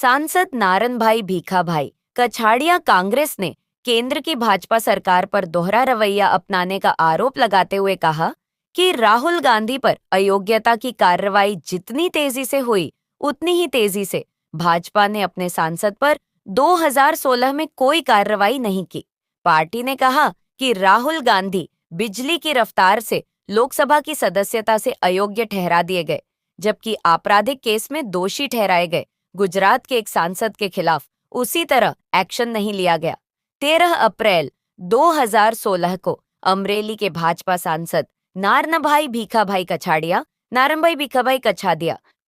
सांसद नारणभाई भीखाभाई कछाड़िया कांग्रेस ने केंद्र की भाजपा सरकार पर दोहरा रवैया अपनाने का आरोप लगाते हुए कहा कि राहुल गांधी पर अयोग्यता की कार्रवाई जितनी तेजी से हुई उतनी ही तेजी से भाजपा ने अपने सांसद पर 2016 में कोई कार्रवाई नहीं की। पार्टी ने कहा कि राहुल गांधी बिजली की रफ्तार से लोकसभा की सदस्यता से अयोग्य ठहरा दिए गए, जबकि आपराधिक केस में दोषी ठहराए गए गुजरात के एक सांसद के खिलाफ उसी तरह एक्शन नहीं लिया गया। 13 अप्रैल 2016 को अमरेली के भाजपा सांसद नारणभाई भीखाभाई कछाड़िया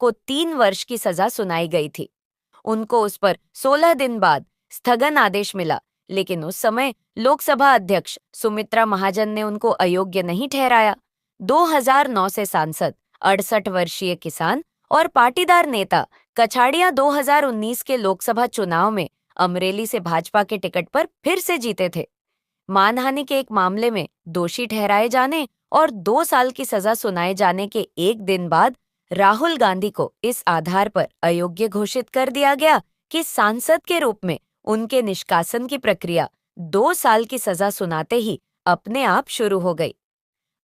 को 3 वर्ष की सजा सुनाई गई थी। उनको उस पर 16 दिन बाद स्थगन आदेश मिला, लेकिन उस समय लोकसभा अध्यक्ष सुमित्रा महाजन ने उनको अयोग्य नहीं ठहराया। 2009 से सांसद 68 वर्षीय किसान और पाटीदार नेता कछाड़िया 2019 के लोकसभा चुनाव में अमरेली से भाजपा के टिकट पर फिर से जीते थे। मानहानि के एक मामले में दोषी ठहराए जाने और 2 साल की सजा सुनाए जाने के एक दिन बाद राहुल गांधी को इस आधार पर अयोग्य घोषित कर दिया गया कि सांसद के रूप में उनके निष्कासन की प्रक्रिया 2 साल की सजा सुनाते ही अपने आप शुरू हो गई।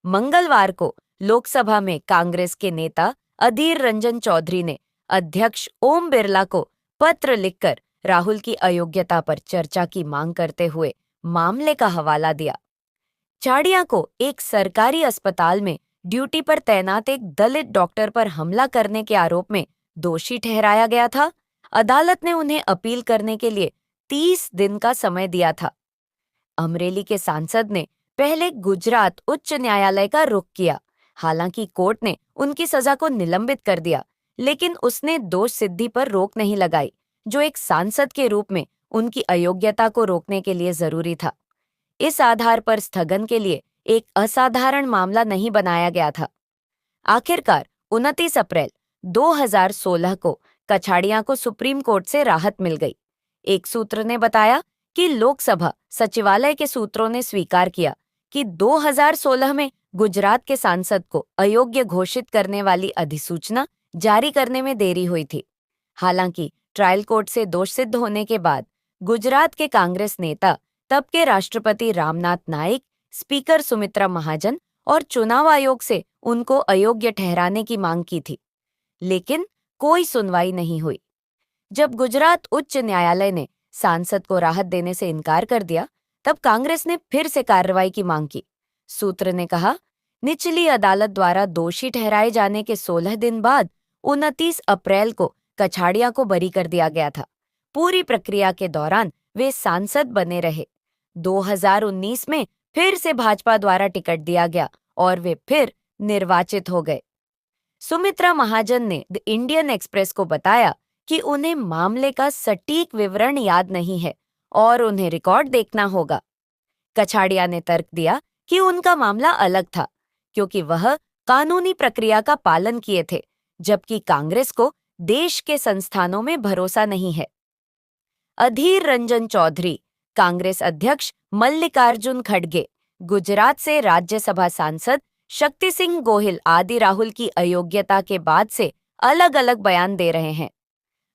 मंगलवार को लोकसभा में कांग्रेस के नेता अधीर रंजन चौधरी ने अध्यक्ष ओम बिरला को पत्र लिखकर राहुल की अयोग्यता पर चर्चा की मांग करते हुए मामले का हवाला दिया। चाड़िया को एक सरकारी अस्पताल में ड्यूटी पर तैनात एक दलित डॉक्टर पर हमला करने के आरोप में दोषी ठहराया गया था। अदालत ने उन्हें अपील करने के लिए 30 दिन का समय दिया था। अमरेली के सांसद ने पहले गुजरात उच्च न्यायालय का रुख किया। हालांकि कोर्ट ने उनकी सजा को निलंबित कर दिया, लेकिन उसने दोष सिद्धि पर रोक नहीं लगाई, जो एक सांसद के रूप में उनकी अयोग्यता को रोकने के लिए जरूरी था। इस आधार पर स्थगन के लिए एक असाधारण मामला नहीं बनाया गया था। आखिरकार 29 अप्रैल 2016 को कछाड़िया को सुप्रीम कोर्ट से राहत मिल गई। एक सूत्र ने बताया कि लोकसभा सचिवालय के सूत्रों ने स्वीकार किया कि 2016 में गुजरात के सांसद को अयोग्य घोषित करने वाली अधिसूचना जारी करने में देरी हुई थी। हालांकि ट्रायल कोर्ट से दोष सिद्ध होने के बाद गुजरात के कांग्रेस नेता, तब के राष्ट्रपति रामनाथ नाइक, स्पीकर सुमित्रा महाजन और चुनाव आयोग से उनको अयोग्य ठहराने की मांग की थी, लेकिन कोई सुनवाई नहीं हुई। जब गुजरात उच्च न्यायालय ने सांसद को राहत देने से इनकार कर दिया, तब कांग्रेस ने फिर से कार्रवाई की मांग की। सूत्र ने कहा, निचली अदालत द्वारा दोषी ठहराए जाने के 16 दिन बाद 29 अप्रैल को कछाड़िया को बरी कर दिया गया था। पूरी प्रक्रिया के दौरान वे सांसद बने रहे। 2019 में फिर से भाजपा द्वारा टिकट दिया गया और वे फिर निर्वाचित हो गए। सुमित्रा महाजन ने द इंडियन एक्सप्रेस को बताया कि उन्हें मामले का सटीक विवरण याद नहीं है और उन्हें रिकॉर्ड देखना होगा। कछाड़िया ने तर्क दिया कि उनका मामला अलग था, क्योंकि वह कानूनी प्रक्रिया का पालन किए थे, जबकि कांग्रेस को देश के संस्थानों में भरोसा नहीं है। अधीर रंजन चौधरी, कांग्रेस अध्यक्ष मल्लिकार्जुन खड़गे, गुजरात से राज्यसभा सांसद शक्ति सिंह गोहिल आदि राहुल की अयोग्यता के बाद से अलग अलग बयान दे रहे हैं।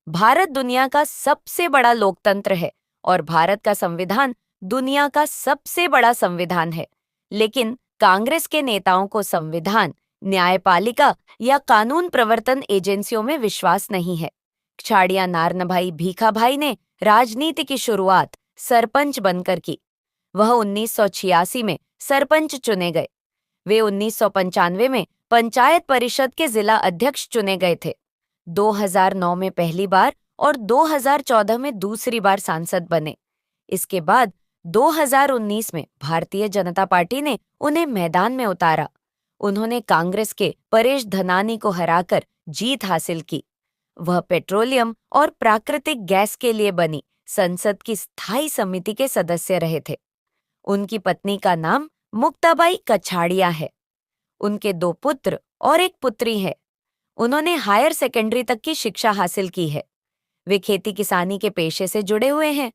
भारत दुनिया का सबसे बड़ा लोकतंत्र है और भारत का संविधान दुनिया का सबसे बड़ा संविधान है, लेकिन कांग्रेस के नेताओं को संविधान, न्यायपालिका या कानून प्रवर्तन एजेंसियों में विश्वास नहीं है। कछाड़िया नारणभाई भीखाभाई ने राजनीति की शुरुआत सरपंच बनकर की। वह 1986 में सरपंच चुने गए। वे 1995 में पंचायत परिषद के जिला अध्यक्ष चुने गए थे। 2009 में पहली बार और 2014 में दूसरी बार सांसद बने। इसके बाद 2019 में भारतीय जनता पार्टी ने उन्हें मैदान में उतारा। उन्होंने कांग्रेस के परेश धनानी को हराकर जीत हासिल की। वह पेट्रोलियम और प्राकृतिक गैस के लिए बनी संसद की स्थायी समिति के सदस्य रहे थे। उनकी पत्नी का नाम मुक्ताबाई कछाड़िया है। उनके 2 पुत्र और एक पुत्री है। उन्होंने हायर सेकेंडरी तक की शिक्षा हासिल की है। वे खेती किसानी के पेशे से जुड़े हुए हैं।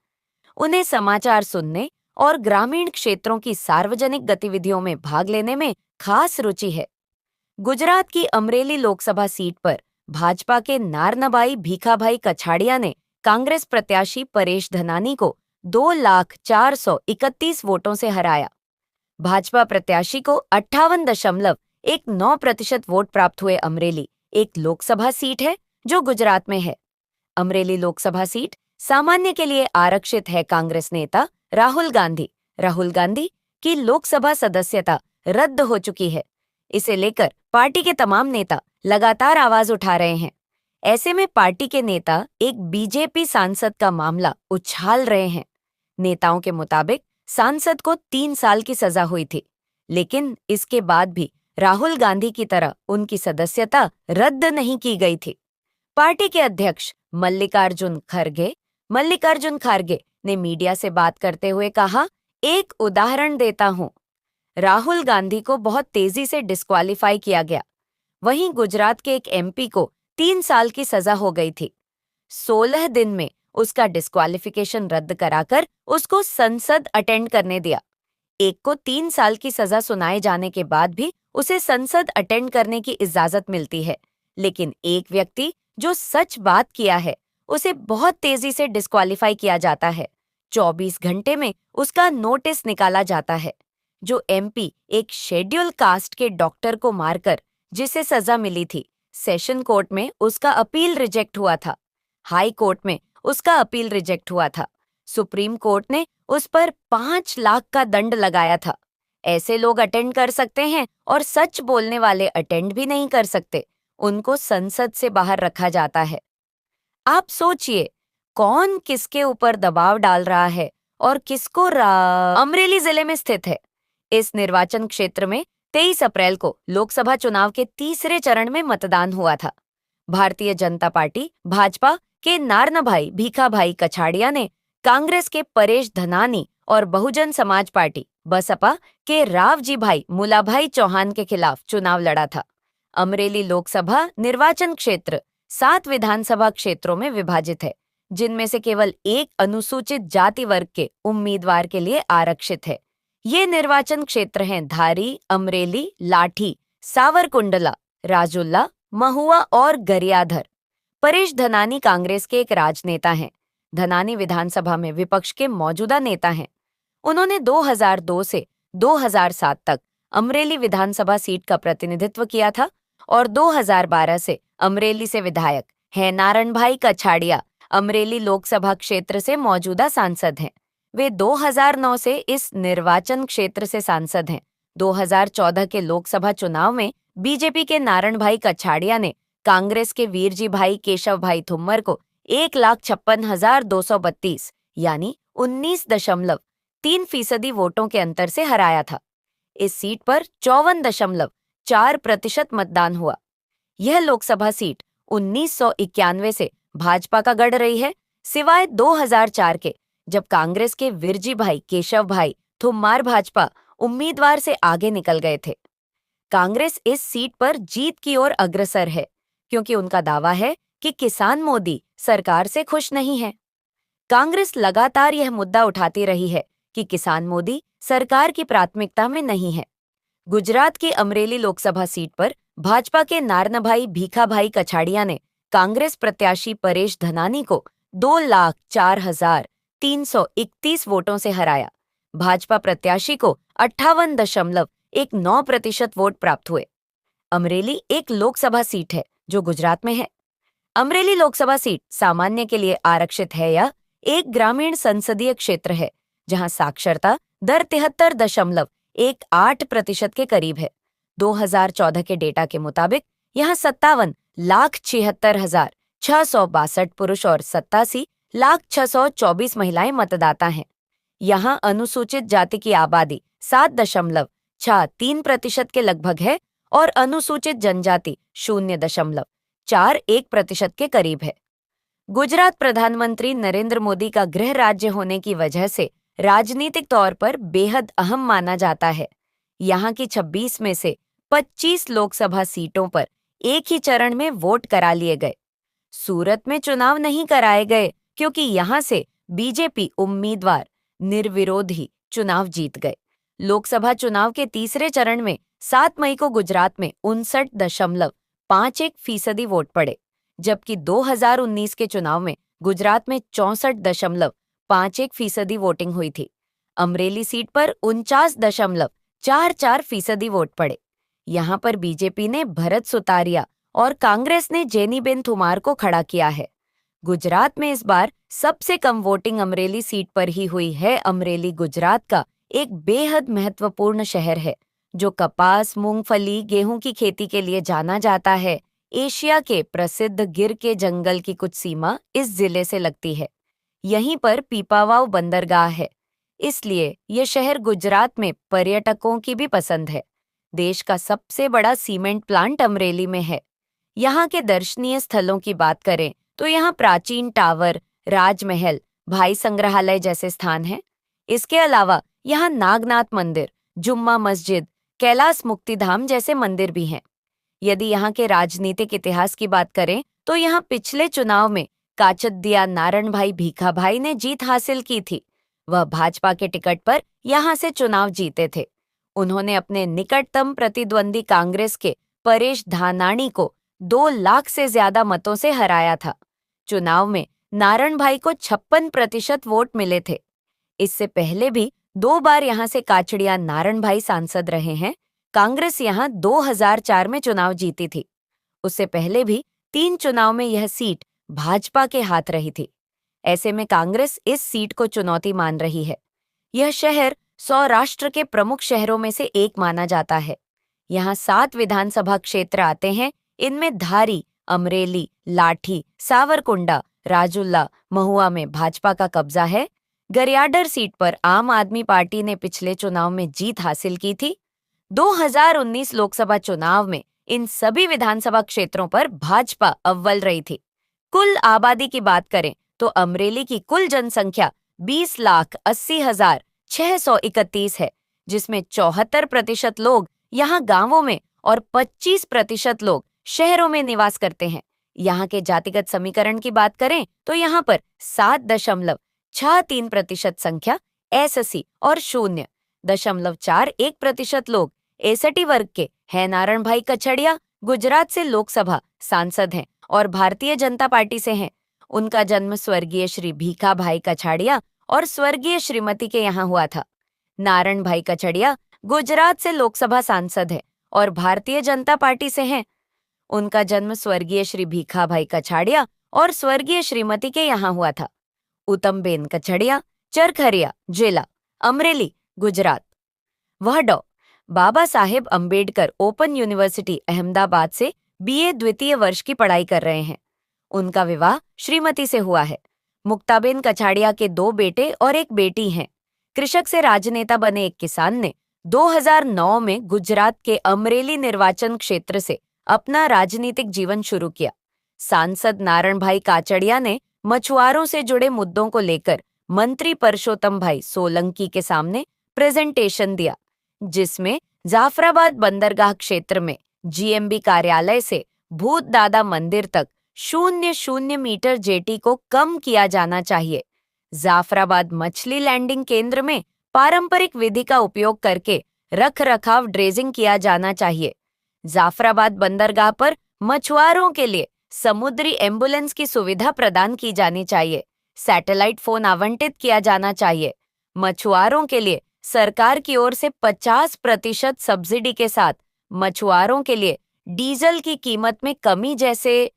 उन्हें समाचार सुनने और ग्रामीण क्षेत्रों की सार्वजनिक गतिविधियों में भाग लेने में खास रुचि है। गुजरात की अमरेली लोकसभा सीट पर भाजपा के नारणभाई भीखाभाई कछाड़िया ने कांग्रेस प्रत्याशी परेश धनानी को 2,04,31 वोटों से हराया। भाजपा प्रत्याशी को 58.19% वोट प्राप्त हुए। अमरेली एक लोकसभा सीट है जो गुजरात में है। अमरेली लोकसभा सीट सामान्य के लिए आरक्षित है। कांग्रेस नेता राहुल गांधी की लोकसभा सदस्यता रद्द हो चुकी है। इसे लेकर पार्टी के तमाम नेता लगातार आवाज उठा रहे हैं। ऐसे में पार्टी के नेता एक बीजेपी सांसद का मामला उछाल रहे हैं। नेताओं के मुताबिक सांसद को 3 साल की सजा हुई थी, लेकिन इसके बाद भी राहुल गांधी की तरह उनकी सदस्यता रद्द नहीं की गई थी। पार्टी के अध्यक्ष मल्लिकार्जुन खड़गे ने मीडिया से बात करते हुए कहा, एक उदाहरण देता हूं, राहुल गांधी को बहुत तेजी से डिस्क्वालीफाई किया गया। वहीं गुजरात के एक एमपी को 3 साल की सजा हो गई थी। 16 दिन में उसका डिस्क्वालिफिकेशन रद्द कराकर उसको संसद अटेंड करने दिया। एक को 3 साल की सजा सुनाए जाने के बाद भी उसे संसद अटेंड करने की इजाजत मिलती है, लेकिन एक व्यक्ति जो सच बात किया है उसे बहुत तेजी से डिस्क्वालीफाई किया जाता है। 24 घंटे में उसका नोटिस निकाला जाता है। जो एमपी एक शेड्यूल कास्ट के डॉक्टर को मारकर जिसे सजा मिली थी, सेशन कोर्ट में उसका अपील रिजेक्ट हुआ था। हाई कोर्ट में उसका अपील रिजेक्ट हुआ था। सुप्रीम कोर्ट ने उस पर 5 लाख का दंड लगाया था। ऐसे लोग अटेंड कर सकते हैं और सच बोलने वाले अटेंड भी नहीं कर सकते। उनको संसद से बाहर रखा जाता है। आप सोचिए, कौन किसके ऊपर दबाव डाल रहा है और किसको अमरेली जिले में स्थित है। इस निर्वाचन क्षेत्र में 23 अप्रैल को लोकसभा चुनाव के तीसरे चरण में मतदान हुआ था। भारतीय जनता पार्टी भाजपा के नारनभाई भीखाभाई कछाड़िया ने कांग्रेस के परेश धनानी और बहुजन समाज पार्टी बसपा के रावजी भाई मुलाभाई चौहान के खिलाफ चुनाव लड़ा था। अमरेली लोकसभा निर्वाचन क्षेत्र 7 विधानसभा क्षेत्रों में विभाजित है, जिनमें से केवल एक अनुसूचित जाति वर्ग के उम्मीदवार के लिए आरक्षित है। ये निर्वाचन क्षेत्र हैं धारी, अमरेली, लाठी, सावरकुंडला, राजुल्ला, महुआ और गरियाधर। परेश धनानी कांग्रेस के एक राजनेता हैं। धनानी विधानसभा में विपक्ष के मौजूदा नेता हैं। उन्होंने 2002 से 2007 तक अमरेली विधानसभा सीट का प्रतिनिधित्व किया था और 2012 से अमरेली से विधायक हैं। नारणभाई कछाड़िया अमरेली लोकसभा क्षेत्र से मौजूदा सांसद हैं। वे 2009 से इस निर्वाचन क्षेत्र से सांसद हैं। 2014 के लोकसभा चुनाव में बीजेपी के नारणभाई कछाड़िया ने कांग्रेस के वीरजी भाई केशव भाई थुम्मर को 1,56,232 यानी 19.3% वोटों के अंतर से हराया था। इस सीट पर 54.4% मतदान हुआ। यह लोकसभा सीट 1991 से भाजपा का गढ़ रही है, सिवाय 2004 के, जब कांग्रेस के विरजी भाई केशव भाई थुम्मार भाजपा उम्मीदवार से आगे निकल गए थे। कांग्रेस इस सीट पर जीत की ओर अग्रसर है, क्योंकि उनका दावा है कि किसान मोदी सरकार से खुश नहीं है। कांग्रेस लगातार यह मुद्दा उठाती रही है कि किसान मोदी सरकार की प्राथमिकता में नहीं है। गुजरात की अमरेली लोकसभा सीट पर भाजपा के नारनभाई भीखाभाई कछाड़िया ने कांग्रेस प्रत्याशी परेश धनानी को 2,04,331 वोटों से हराया। भाजपा प्रत्याशी को 58.19% वोट प्राप्त हुए। अमरेली एक लोकसभा सीट है जो गुजरात में है। अमरेली लोकसभा सीट सामान्य के लिए आरक्षित है। यह एक ग्रामीण संसदीय क्षेत्र है जहां साक्षरता दर 73.18% के करीब है। 2014 के डेटा के मुताबिक यहां 57,76,662 पुरुष और 87,06,24 महिलाएं मतदाता हैं। यहां अनुसूचित जाति की आबादी 7.63% के लगभग है और अनुसूचित जनजाति 0.41% के करीब है। गुजरात प्रधानमंत्री नरेंद्र मोदी का गृह राज्य होने की वजह से राजनीतिक तौर पर बेहद अहम माना जाता है। यहाँ की 26 में से 25 लोकसभा सीटों पर एक ही चरण में वोट करा लिए गए। सूरत में चुनाव नहीं कराए गए क्योंकि यहाँ से बीजेपी उम्मीदवार निर्विरोध ही चुनाव जीत गए। लोकसभा चुनाव के तीसरे चरण में 7 मई को गुजरात में 59.51% वोट पड़े, जबकि 2019 के चुनाव में गुजरात में 64.51% वोटिंग हुई थी। अमरेली सीट पर 49.44% वोट पड़े। यहाँ पर बीजेपी ने भरत सुतारिया और कांग्रेस ने जेनीबेन थुमार को खड़ा किया है। गुजरात में इस बार सबसे कम वोटिंग अमरेली सीट पर ही हुई है। अमरेली गुजरात का एक बेहद महत्वपूर्ण शहर है जो कपास, मूंगफली, गेहूं की खेती के लिए जाना जाता है। एशिया के प्रसिद्ध गिर के जंगल की कुछ सीमा इस जिले से लगती है। यहीं पर पीपावाव बंदरगाह है, इसलिए ये शहर गुजरात में पर्यटकों की भी पसंद है। देश का सबसे बड़ा सीमेंट प्लांट अमरेली में है। यहाँ के दर्शनीय स्थलों की बात करें तो यहाँ प्राचीन टावर, राजमहल, भाई संग्रहालय जैसे स्थान हैं। इसके अलावा यहाँ नागनाथ मंदिर, जुम्मा मस्जिद, कैलाश मुक्तिधाम जैसे मंदिर भी हैं। यदि यहाँ के राजनीतिक इतिहास की बात करें तो यहाँ पिछले चुनाव में काचद्दिया नारणभाई भीखाभाई ने जीत हासिल की थी। वह भाजपा के टिकट पर यहाँ से चुनाव जीते थे। उन्होंने अपने निकटतम प्रतिद्वंदी कांग्रेस के परेश धानाणी को 2 लाख से ज्यादा मतों से हराया था। चुनाव में नारणभाई को 56% वोट मिले थे। इससे पहले भी 2 बार यहाँ से काचड़िया नारणभाई सांसद रहे हैं। कांग्रेस यहाँ 2004 में चुनाव जीती थी। उससे पहले भी 3 चुनाव में यह सीट भाजपा के हाथ रही थी। ऐसे में कांग्रेस इस सीट को चुनौती मान रही है। यह शहर सौराष्ट्र के प्रमुख शहरों में से एक माना जाता है। यहाँ 7 विधानसभा क्षेत्र आते हैं। इनमें धारी, अमरेली, लाठी, सावरकुंडा, राजुल्ला, महुआ में भाजपा का कब्जा है। गरियाडर सीट पर आम आदमी पार्टी ने पिछले चुनाव में जीत हासिल की थी। 2019 लोकसभा चुनाव में इन सभी विधानसभा क्षेत्रों पर भाजपा अव्वल रही थी। कुल आबादी की बात करें तो अमरेली की कुल जनसंख्या 20,80,631 है, जिसमें 74% लोग यहाँ गांवों में और 25% लोग शहरों में निवास करते हैं। यहाँ के जातिगत समीकरण की बात करें तो यहाँ पर 7.63% संख्या एससी और 0.41% लोग एसटी वर्ग के हैं। नारणभाई कछड़िया गुजरात से लोकसभा सांसद हैं और भारतीय जनता पार्टी से हैं। उनका जन्म स्वर्गीय श्री भीखाभाई कछाड़िया और स्वर्गीय श्रीमती के यहाँ हुआ था। नारणभाई कछड़िया गुजरात से लोकसभा सांसद है और भारतीय जनता पार्टी से हैं। उनका जन्म स्वर्गीय श्री भीखाभाई कछाड़िया और स्वर्गीय श्रीमती के यहाँ हुआ था। उत्तमबेन कछड़िया, चरखरिया जिला, अमरेली, गुजरात। वह डॉ. बाबा साहेब अंबेडकर ओपन यूनिवर्सिटी अहमदाबाद से बीए द्वितीय वर्ष की पढ़ाई कर रहे हैं। उनका विवाह श्रीमती से हुआ है। मुक्ताबेन कछाड़िया के 2 बेटे और 1 बेटी हैं। कृषक से राजनेता बने एक किसान ने 2009 में गुजरात के अमरेली निर्वाचन क्षेत्र से अपना राजनीतिक जीवन शुरू किया। सांसद नारणभाई काचड़िया ने मछुआरों से जुड़े मुद्दों को लेकर मंत्री परशोत्तम भाई सोलंकी के सामने प्रेजेंटेशन दिया, जिसमें जाफराबाद बंदरगाह क्षेत्र में जीएमबी कार्यालय से भूत दादा मंदिर तक 0.0 मीटर जेटी को कम किया जाना चाहिए। जाफराबाद मछली लैंडिंग केंद्र में पारंपरिक विधि का उपयोग करके रख रखाव ड्रेजिंग किया जाना चाहिए। जाफराबाद बंदरगाह पर मछुआरों के लिए समुद्री एम्बुलेंस की सुविधा प्रदान की जानी चाहिए। सैटेलाइट फोन आवंटित किया जाना चाहिए। मछुआरों के लिए सरकार की ओर से 50% सब्सिडी के साथ मछुआरों के लिए डीजल की कीमत में कमी जैसे